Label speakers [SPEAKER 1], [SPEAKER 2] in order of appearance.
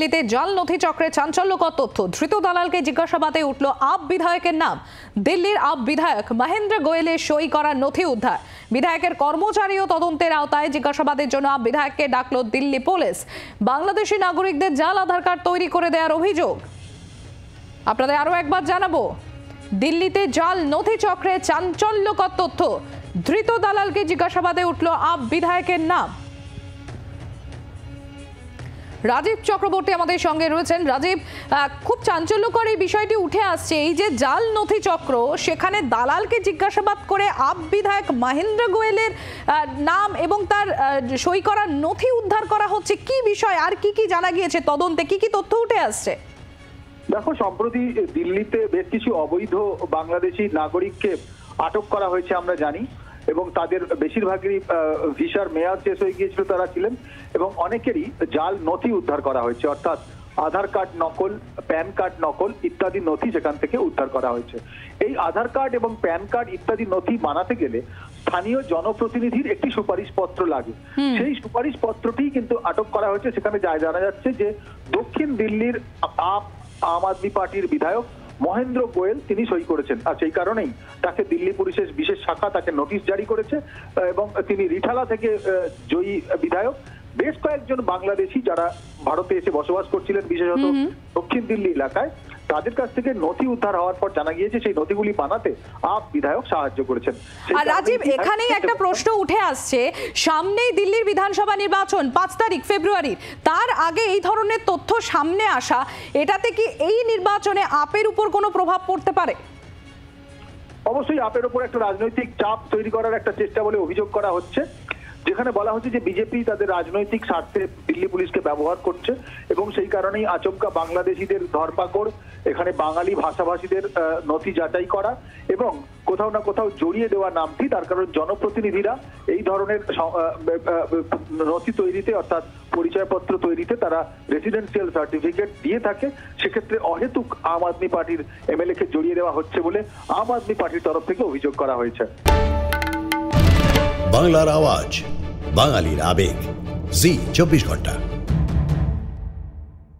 [SPEAKER 1] দিল্লিতে জাল নথি চক্রে চাঞ্চল্যকর তথ্য। ধৃত দালালকে জিজ্ঞাসাবাদে উঠল আপ বিধায়কের নাম। দিল্লির আপ বিধায়ক মহেন্দ্র গোয়েলের সই করা নথি উদ্ধার। বিধায়কের কর্মচারী ও তদন্তের আওতায় জিজ্ঞাসাবাদের জন্য আপ বিধায়ককে ডাকল দিল্লি পুলিশ। বাংলাদেশি নাগরিকদের জাল আধার কার্ড তৈরি করে দেওয়ার অভিযোগ। আপনাদের আরো একবার জানাবো, দিল্লিতে জাল নথি চক্রে চাঞ্চল্যকর তথ্য। ধৃত দালালকে জিজ্ঞাসাবাদে উঠল আপ বিধায়কের নাম। রাজীব চক্রবর্তী আমাদের সঙ্গে রয়েছেন। রাজীব, খুব চাঞ্চল্যকর এই বিষয়টি উঠে আসছে, এই যে জাল নথি চক্র, সেখানে দালালকে জিজ্ঞাসাবাদ করে আপ বিধায়ক মহেন্দ্র গোয়েলের নাম এবং তার সই করা নথি উদ্ধার করা হচ্ছে। কি বিষয় আর কি কি জানা গিয়েছে তদন্তে, কি কি তথ্য উঠে আসছে?
[SPEAKER 2] দেখো, সম্প্রতি দিল্লিতে বেশ কিছু অবৈধ বাংলাদেশি নাগরিককে আটক করা হয়েছে আমরা জানি, এবং তাদের বেশিরভাগেরই ভিসার মেয়াদ শেষ হয়ে গিয়েছিল, তারা ছিলেন, এবং অনেকেরই জাল নথি উদ্ধার করা হয়েছে, অর্থাৎ আধার কার্ড নকল, প্যান কার্ড নকল ইত্যাদি নথি সেখান থেকে উদ্ধার করা হয়েছে। এই আধার কার্ড এবং প্যান কার্ড ইত্যাদি নথি বানাতে গেলে স্থানীয় জনপ্রতিনিধির একটি সুপারিশপত্র লাগে। সেই সুপারিশপত্রটি কিন্তু আটক করা হয়েছে। সেখানে জানা যাচ্ছে যে দক্ষিণ দিল্লির আম আদমি পার্টির বিধায়ক মহেন্দ্র গোয়েল তিনি সই করেছেন, আর সেই কারণেই তাকে দিল্লি পুলিশের বিশেষ শাখা তাকে নোটিশ জারি করেছে, এবং তিনি রিঠালা থেকে জয়ী বিধায়ক। বেশ কয়েকজন বাংলাদেশি যারা ভারতে এসে বসবাস করছিলেন, বিশেষত দক্ষিণ দিল্লি এলাকায়, তাদের কাছ থেকে নথি উদ্ধার হওয়ার পর জানা গিয়েছে সেই নথিগুলি বানাতে আপ বিধায়ক সাহায্য করেছেন।
[SPEAKER 1] আর রাজীব, এখানেই একটা প্রশ্ন উঠে আসছে, সামনেই দিল্লির বিধানসভা নির্বাচন 5 তারিখ ফেব্রুয়ারি, তার আগে এই ধরনের তথ্য সামনে আসা, এটাতে কি এই নির্বাচনে আপের উপর কোনো প্রভাব পড়তে পারে?
[SPEAKER 2] অবশ্যই আপের উপর একটা রাজনৈতিক চাপ তৈরি করার একটা চেষ্টা বলে অভিযোগ করা হচ্ছে, যেখানে বলা হচ্ছে যে বিজেপি তাদের রাজনৈতিক স্বার্থে দিল্লি পুলিশকে ব্যবহার করছে, এবং সেই কারণেই আচমকা বাংলাদেশিদের ধরপাকড়, এখানে বাঙালি ভাষাভাষীদের নথি যাচাই করা এবং কোথাও না কোথাও জড়িয়ে দেওয়া নামটি। তার কারণ জনপ্রতিনিধিরা এই ধরনের নথি তৈরিতে, অর্থাৎ পরিচয়পত্র তৈরিতে তারা রেসিডেন্সিয়াল সার্টিফিকেট দিয়ে থাকে। সেক্ষেত্রে অহেতুক আম আদমি পার্টির এমএলএ কে জড়িয়ে দেওয়া হচ্ছে বলে আম আদমি পার্টির তরফ থেকে অভিযোগ করা হয়েছে।
[SPEAKER 3] বাংলার আওয়াজ, বাঙালির আবেগ, জি 24 ঘন্টা।